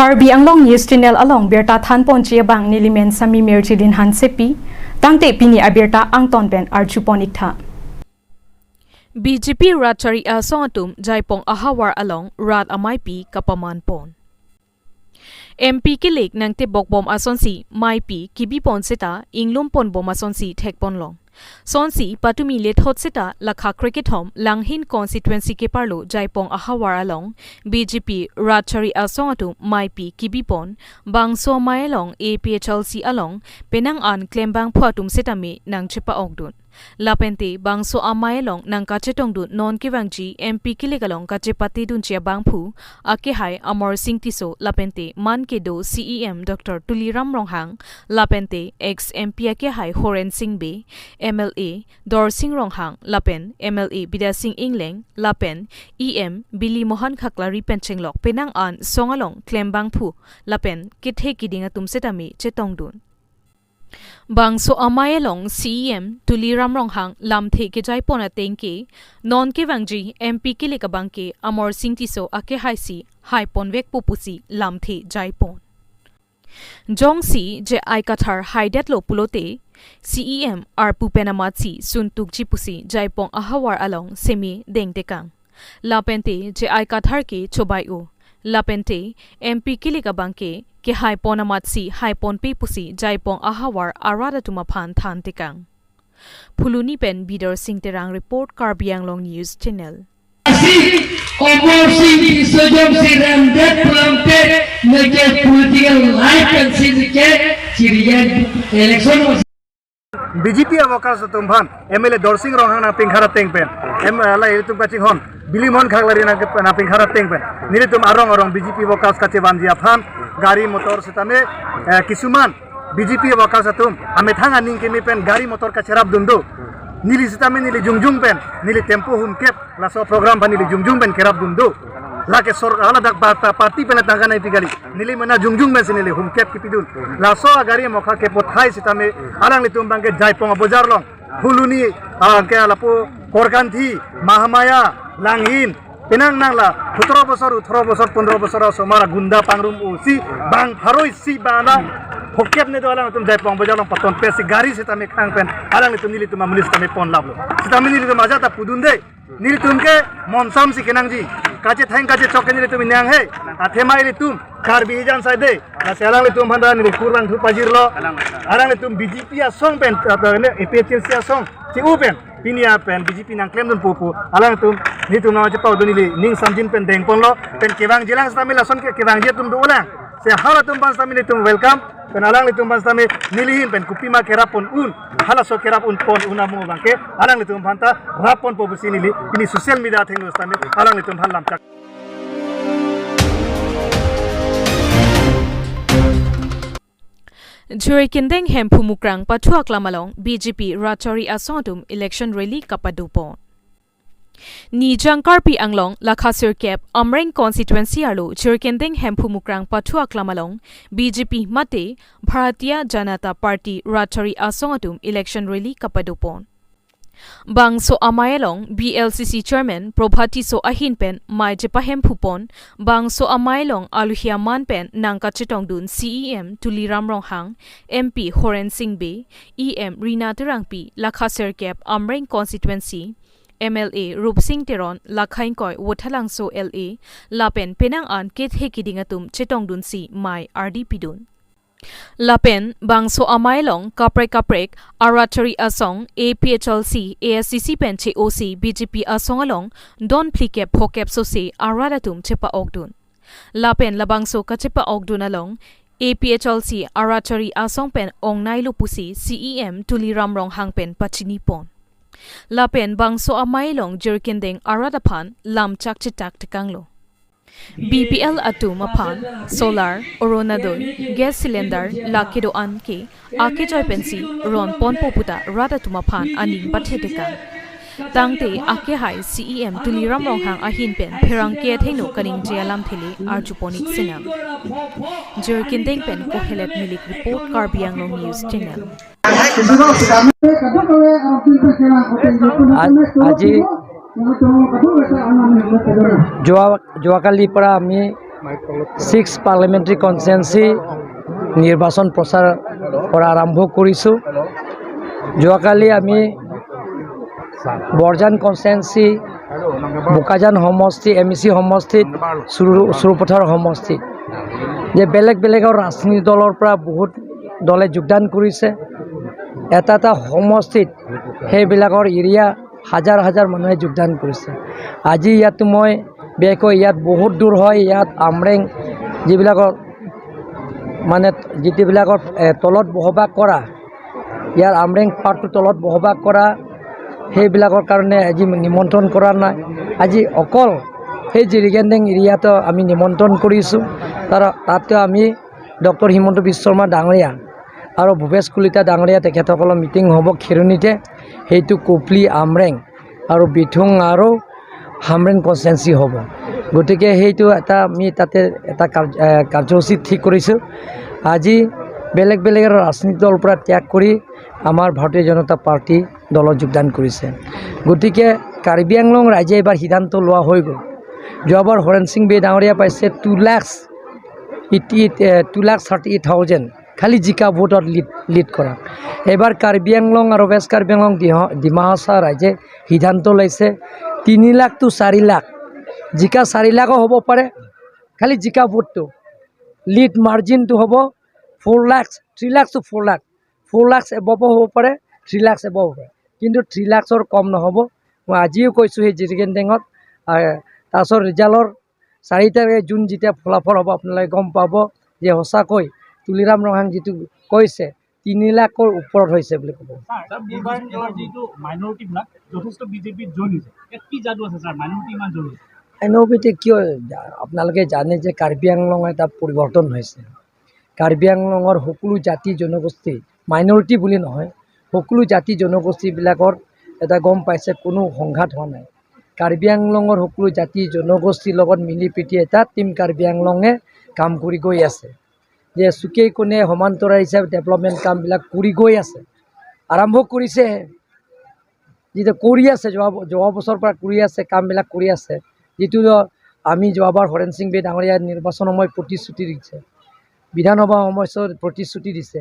Karbi Anglong News Channel along Berta Than Ponchia Bang Nilimen Sami Merchilin Han Sepi Tangte Pini Aberta Angton Ben Archuponikta BJP Ratchari Asongatum Jaipong Ahawar along Rat Amaipi Kapaman Pon MP Kilik nang tibok bom asonsi Maipi Kibipon Sita Inglum Pon bom asonsi Thekpon Long Sonsi Patumi Let Hot Sita Lakha Cricket Home Langhin Constituency ke Parlo Jaipong Ahawar along BJP Ratchari Asongatum Maipi Kibipon Bang So Mailong APHLC along Penang An Klembang Phuatum Sitami nang Chipa Ogdun Lapente bangso amailong nang kachetong dun non kivangji MP kiligalong kachepati dun chia bangphu akehai Amor Singh Tiso lapente man ke do CEM Dr. Tuliram Ronghang lapente ex MP akehai Horen Singh Be MLA Dor Singh Ronghang lapen MLA Bida Singh Ingleng lapen EM Billy Mohan Khaklari Penchenglok penang an songalong klembang phu lapen kithe kidinga tumsetami chetong dun Bangso amayelong CEM Tuliram Ronghang lamthe ke jaipona tengke non ke wangji MP ke lekabangke Amor Singh Tiso ake haisi haipon vek popusi lamthe jaipon Jongsi je aikathar haidet lo pulote CEM arpu penamatsi suntuk jipusi jaipong ahawar along semi dengtekang lapente je aikathar ke chobaio lapente MP ke lekabangke ke haipon amatsi haipon pepusi jaipong ahawar arada tumaphan than tikang Phuluni pen Bidar Singh Terang report Karbi Anglong News Channel Amor Singh Sojom Siram that Pulamte nege political life and ke Syrian election BJP awakas tumban MLA Dor Singh Ronghang na pinghara tengpen MLA itu kacing hon Billy Mohan Khaklari na pinghara tengpen nili tum arong BJP awakas kace banji aphan gari motor setame kisuman BJP awakas atum ame thanga ning kemi pen gari motor ka cherap dundo nili setame nili jungjung pen nili tempo hum kep laso program pan nili jungjung pen kerap dundo lake sor ala dak parti pen tanga nai pigali nili mana jungjung men nili hum kep kipidun laso gari mokha ke pothai setame arang litum bangke jaipong bojar long Phuluni ke alapo korkanthi mahamaya langhin Penang nangla 17 bosor 18 bosor 15 bosor somara gunda pangrum usi bang haroi si bana hokep ne do alang tum jaipong bojalong paton pesi gari setame khang pen alang tum nili tum amulis tame pon lablo setame nili tum aja ta pudunde nili tum ke monsam si kenangji kaje thaing kaje chok nili tum nyang he athema ili tum Karbi jan sai de na selang tum banda nili kurang thu pajirlo alang tum BJP a song pen ne APHLC a song ti upen pinia pen BJP nang claim dun pupu alang tum ni tum na chapau dunili ning samjin pen deng ponlo pen kewang jilang stami lason ke kewang je tum du ulang se hala tum ban stami tum welcome pen alang tum ban stami nilihin pen kupima kerapon un hala so kerapun pon unamu bangke alang tum banta rapon popusi nili ini social media thenglo stami alang tum halam chak Jurikindeng Hempumukrang Patuak Lamalong BJP Ratchari Asongatum election rally kapadupon Ni Jangkarpi Anglong Lakhasir Kep Amreng constituency arlo Jurikindeng Hempumukrang Patuak Lamalong BJP Mate Bharatiya Janata Party Ratchari Asongatum election rally kapadupon Bangso Amailong BLCC Chairman Probhati So Ahin Pen Mai Jepahem Phupon Bangso Amailong Aluhia Man Pen Nangka Chitong Dun CEM Tuliram Ronghang MP Horen Singh Be EM Rina Terangpi Lakhaser Kep Amreng Constituency MLA Rup Singh Teron Lakhain Koi Wothalang So LA Lapen Penang An Ket Hekidingatum Chitong Dun Si Mai RDP Dun Lapen Bangso Amailong Kaprek Aratari Asong APHLC ASCC Penche OC BJP Asong along Don Plikep Hokep Sose Aradatum Chepa Ogdun Lapen Labangso Kachepa Ogdun along APHLC Aratari Asong Pen Ong Nailu Pusi CEM Tuliram Ronghang Pen Pachinipon Lapen Bangso Amailong Jirkindeng Aradapan Lam Chakchitak Tekanglo BPL atu mapan solar oronadol gas cylinder lakido anke ake joy pensi ron pon poputa rada tu mapan aning batheteka tangte ake hai CEM Tuliram Ronghang ahin pen pherang ke theino kaning jealam thele arjuponik singam Jerkindeng pen ko helet milik report Karbi Anglong News Channel আজি যোৱাকালিৰ পৰা আমি 6 parliamentary constituency নিৰ্বাচন প্ৰচাৰ কৰা আৰম্ভ কৰিছোঁ। যোৱাকালি আমি বৰজান কনষ্টিটুৱেঞ্চি, বোকাজান সমষ্টি, MEC সমষ্টিত, চুৰুপথাৰ সমষ্টিত যে বেলেগ বেলেগৰ ৰাজনীতি দলৰ পৰা বহুত দলে যোগদান কৰিছে। এটা সমষ্টিত সেইবিলাকৰ এৰিয়া হাজাৰ হাজাৰ মানুহে যোগদান কৰিছে। আজি ইয়াতো মই বিশেষকৈ ইয়াত বহুত দূৰ হয়, ইয়াত আমৰেং যিবিলাকৰ মানে যিবিলাকৰ তলত বসবাস কৰা, ইয়াৰ আমৰেং পাৰ্টটো তলত বসবাস কৰা সেইবিলাকৰ কাৰণে আজি নিমন্ত্ৰণ কৰা নাই। আজি অকল সেই জিৰিগেণ্ডিং এৰিয়াতো আমি নিমন্ত্ৰণ কৰিছোঁ। তাতে আমি ডক্টৰ হিমন্ত বিশ্ব শৰ্মা ডাঙৰীয়া আৰু ভূপেশ কলিতা ডাঙৰীয়া তেখেতসকলৰ মিটিং হ'ব খেৰণিতে। সেইটো কুপলি, আমৰেং আৰু বিথুং আৰু হামৰেং কনষ্টিটুৱেঞ্চি হ'ব। গতিকে সেইটো আমি তাতে এটা কাৰ্যসূচী ঠিক কৰিছোঁ। আজি বেলেগ বেলেগ ৰাজনীতি দলৰ পৰা ত্যাগ কৰি আমাৰ ভাৰতীয় জনতা পাৰ্টি দলত যোগদান কৰিছে। গতিকে কাৰ্বি আংলং ৰাইজে এইবাৰ সিদ্ধান্ত লোৱা হৈ গ'ল। যোৱাবাৰ হৰেণ সিং বে ডাঙৰীয়া পাইছে 2,38,000 খালি জিকা ভোটত লিড কৰা। এইবাৰ কাৰ্বি আংলং আৰু ৱেষ্ট কাৰ্বি আংলং ডিমা হাছাও ৰাইজে সিদ্ধান্ত লৈছে 3 লাখ to 4 লাখ, জিকা 4 লাখো হ'ব পাৰে। খালি জিকা ভোটটো লিড মাৰ্জিনটো হ'ব 4 লাখ, 3 লাখ to 4 লাখ, 4 লাখ এবভো হ'ব পাৰে, 3 লাখ এবভ হ'ব পাৰে, কিন্তু 3 লাখৰ কম নহ'ব। মই আজিও কৈছোঁ সেই জিৰিগেণ্ডিঙত। তাৰপিছত ৰিজাল্টৰ 4 তাৰিখে জুন যেতিয়া ফলাফল হ'ব আপোনালোকে গম পাব যে সঁচাকৈ তুলিৰাম ৰহাং যিটো কৈছে 3 লাখৰ ওপৰত হৈছে বুলি ক'ব। মাইনৰিটি কিয় আপোনালোকে জানে যে কাৰ্বি আংলং এটা পৰিৱৰ্তন হৈছে। কাৰ্বি আংলঙৰ সকলো জাতি জনগোষ্ঠী, মাইনৰিটি বুলি নহয়, সকলো জাতি জনগোষ্ঠীবিলাকৰ এটা গম পাইছে কোনো সংঘাত হোৱা নাই। কাৰ্বি আংলঙৰ সকলো জাতি জনগোষ্ঠীৰ লগত মিলি প্ৰীতি এটা টিম কাৰ্বি আংলঙে কাম কৰি গৈ আছে। যে চুকে কোণে সমান্তৰাল হিচাপে ডেভেলপমেণ্ট কামবিলাক কৰি গৈ আছে, আৰম্ভ কৰিছে, যিটো কৰি আছে যোৱা বছৰৰ পৰা কৰি আছে, কামবিলাক কৰি আছে। যিটো আমি যোৱাবাৰ হৰেণ সিং বে ডাঙৰীয়া নিৰ্বাচন সময় প্ৰতিশ্ৰুতি দিছে, বিধানসভা সময়ত প্ৰতিশ্ৰুতি দিছে,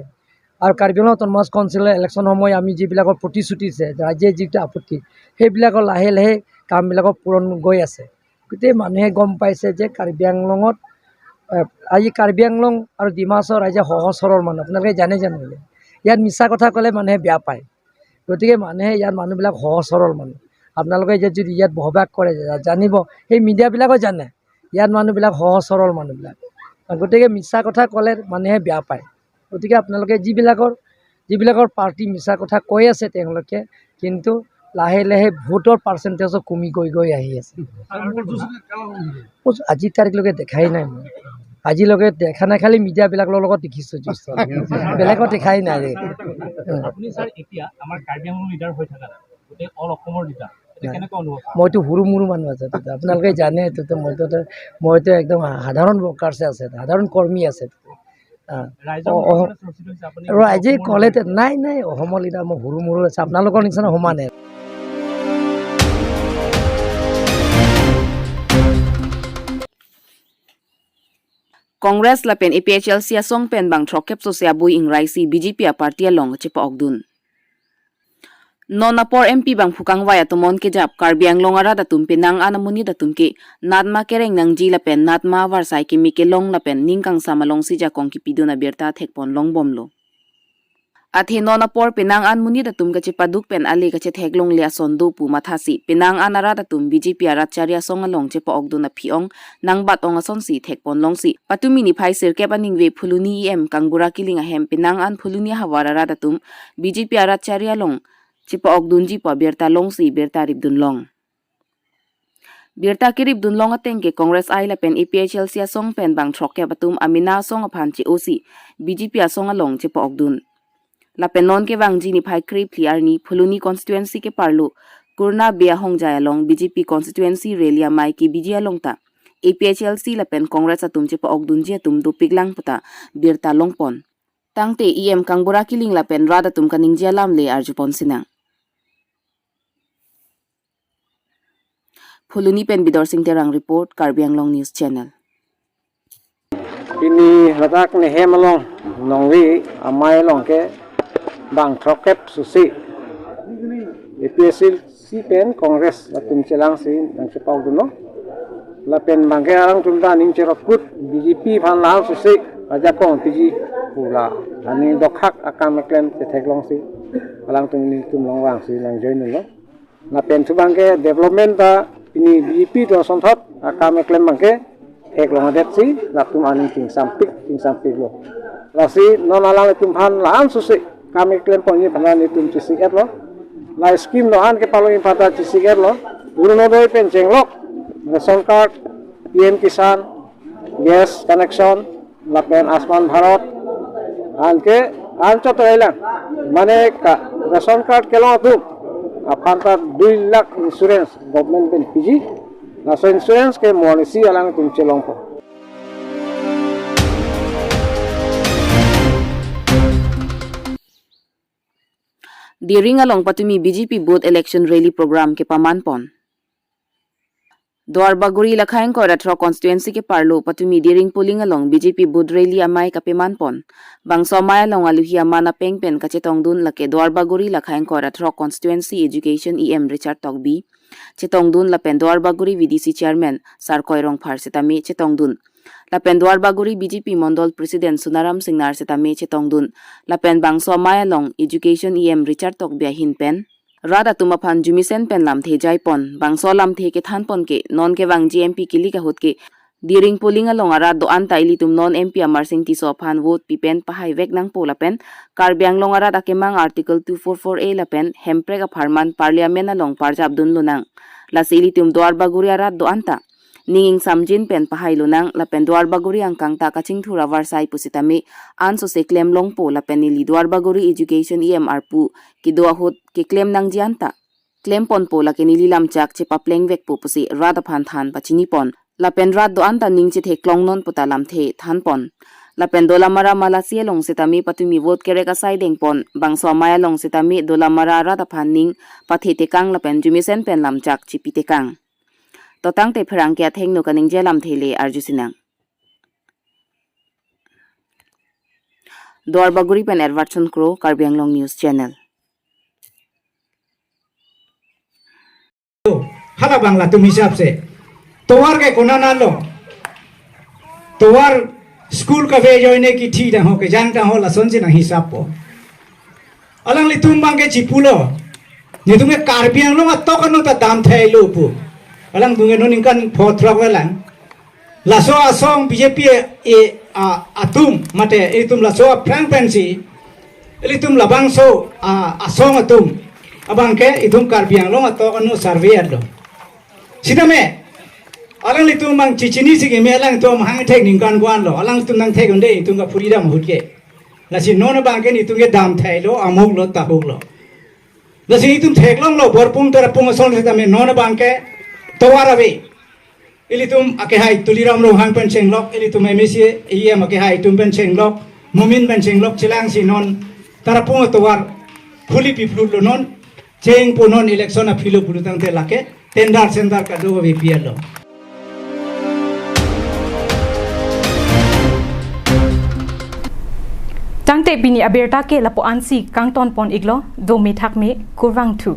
আৰু কাৰ্বি আংলং অট'নমাছ কাউন্সিলৰ ইলেকশ্যন সময় আমি যিবিলাকৰ প্ৰতিশ্ৰুতি দিছে, ৰাইজে যিটো আপত্তি, সেইবিলাকৰ লাহে লাহে কামবিলাকৰ পূৰণ গৈ আছে। গোটেই মানুহে গম পাইছে যে কাৰ্বি আংলঙত আজি কাৰ্বি আংলং আৰু ডিমা হাছাও ৰাইজে সহজ সৰল মানুহ, আপোনালোকে জানে। ইয়াত মিছা কথা ক'লে মানুহে বেয়া পায়। গতিকে মানুহে ইয়াত মানুহবিলাক সহজ সৰল মানুহ। আপোনালোকে যদি ইয়াত বসবাস কৰে জানিব, সেই মিডিয়াবিলাকো জানে ইয়াত মানুহবিলাক সহজ সৰল মানুহবিলাক। গতিকে মিছা কথা ক'লে মানুহে বেয়া পায়। গতিকে আপোনালোকে যিবিলাকৰ পাৰ্টি মিছা কথা কৈ আছে তেওঁলোকে কিন্তু লাহে লাহে ভোটৰ পাৰ্চেণ্টেজো কমি গৈ আহি আছে। আজিৰ তাৰিখলৈকে দেখাই নাই মই, আজিলৈকে দেখা নাই, খালি মিডিয়াবিলাকৰ লগত দেখিছোঁ, বেলেগত দেখাই নাই। মইতো সৰু মৰু মানুহ আছে, আপোনালোকে জানে। মইতো একদম সাধাৰণ ৱৰ্কাৰ্ছে আছে, সাধাৰণ কৰ্মী আছে। ৰাইজে ক'লে নাই অসমৰ লিডাৰ মই সৰু মৰু আছে, আপোনালোকৰ নিচিনা সমানে। Congress lapen APHL sia song pen bang trokep so sia bui ing raisi BJP a party long chepa ogdun. Nonapor MP bang phukang waya tomon ke jap Karbi Anglong ara datum penang anamuni datum ke natma kereng nang ji lapen natma warsai ke mike long lapen ningkang samalong si jakong ki piduna berta thekpon long bomlo. Athe nonapor penang anmuni datum ke chepaduk pen ali ke theklong lia sondo pu mathasi penang anara datum BJP aracharya songalong chepa ogduna phiong nang bat ong ason si thekpon long si patumi ni phai sirke baning we phuluni em kangbura kilinga hem penang an phuluni hawara datum BJP aracharya long Cipa ogdunji pa berta long si berta ribdun long. Berta kirib dun long ateng ke Congress ay lapen APHL siya song pen bang troke batum amina song apan ci OC BJP asong along cipa ogdun. Lapen non ke bang jini phai krip liar ni phuluni constituency ke parlo kurna bia hong jaya long BJP constituency relia mai ki bijia long ta. APHL si lapen Congress atum cipa ogdunji atum dupik lang puta berta long pon. Tangte EM kangbura kiling lapen rada tum kaning jalam le arjupon sinang. Phuluni pen Bidor Singh Terang report Karbi Anglong News Channel. Pini hatak ni hemalong nongwi amai long ke bang trokep susi. EPSL si pen kongres latin celang si nang sepau duno. Lapen bangke arang tumda ning cerokut BJP phan lang susi aja kong PG pula. Ani dokhak akam meklen cetheklong si. Alang tum ni tum long wang si nang join no. Lapen tu bangke development ta ini BJP to sonthot akam meklen bangke ek long adet si lakum aning ting sampik lo lasi non alang itum han laan susi kami klaim poni panan itum cisi et lo la scheme lo an ke palo impata cisi et lo uruno doi penceng lo ration card PM Kisan gas connection lapen asman bharat an ke an cho to elang mane ka ration card ke lo tu apan ta 2 lakh insurance government ben PG na so insurance ke monisi alang tum chelong po Diring along patumi BJP booth election rally program ke pamanpon Dwarbaguri lakhaing ko ratro constituency ke parlo patumi diring polling along BJP booth rally amai ka pamanpon bangso maya long aluhi amana pengpen ka chetong dun lake Dwarbaguri lakhaing ko ratro constituency education EM Richard Togbi Chetong dun lapen Dwarbaguri VDC chairman Sarkoy Rong Phar setami chetong dun lapen Dwarbaguri BJP Mondol President Sunaram Singnar setami chetong dun lapen bangso maya long education EM Richard Togbi hinpen Rada tumaphan jumisen pen lam the jaipon bangso lam the ke thanpon ke non ke wang GMP kili ka hot ke diring polling along ara do an taili tum non MP Amar Singh ti so phan vote pipen pahai vek nang pola pen Karbiang long ara akemang article 244A lapen hempre ka pharman parliament along parjab dun lunang la sili tum Dwarbaguri ara do anta ninging samjin pen pahai lunang lapen Dwarbaguri angkang ta kaching thura warsai pusitami an so se claim long po lapen ni Dwarbaguri education EMR pu ki do hot ki claim nang jianta claim pon po la ke nililam chak che papleng vek pu pusi rada phan than pachini pon lapen rat do anta ning che the klong non putalam the than pon lapen dolamara malasi long setami patumi vote kere ka sai deng pon bangso maya long setami dolamara ra ta phanning pathete kang lapen jumisen pen lam chak chipite kang totang te pherang kya theng no kaning jelam thele arjusinang Dwarbaguri pen Edwardson Crow Karbiang Long News Channel hala bangla tum hisab se तोवार के कोना ना लो तोवार school का वे जोइने की ठीक हो के जानता हो लसन से नहीं हिसाब पो अलग ले तुम बांगे चिपुलो ने तुम्हें कार्बियांग लो तो कनो ता दाम थे लो पो अलग तुम्हें नो निकन फोथ्रक वेलां लसो असोंग बीजेपी ए तुम मते ए तुम लसो फ्रैंक पेंसी ए तुम लबांग सो असोंग तुम अबांग के ए तुम कार्बियांग लो तो कनो सर्वे लो सीधा में alang li tum mang chichini sige me alang to hang thek ning kan kwan lo alang tum nang thek onde tum ka puri dam hut ke la si non bang ke ni tum ke dam thai lo amok lo ta hok lo la si tum thek long lo bor pung tora pung son se me non bang ke to wara ve ili tum ake hai tuliram lo hang pen cheng lok ili tum me si em ake hai tum pen cheng lok mumin pen cheng lok chilang si non tara pung to war khuli pi plut lo non cheng pu non election a philo pulu tang te la ke tendar sendar ka do ve pi lo Tangte bini aberta ke lapo ansi kang ton pon iglo do me thak me kurwang thu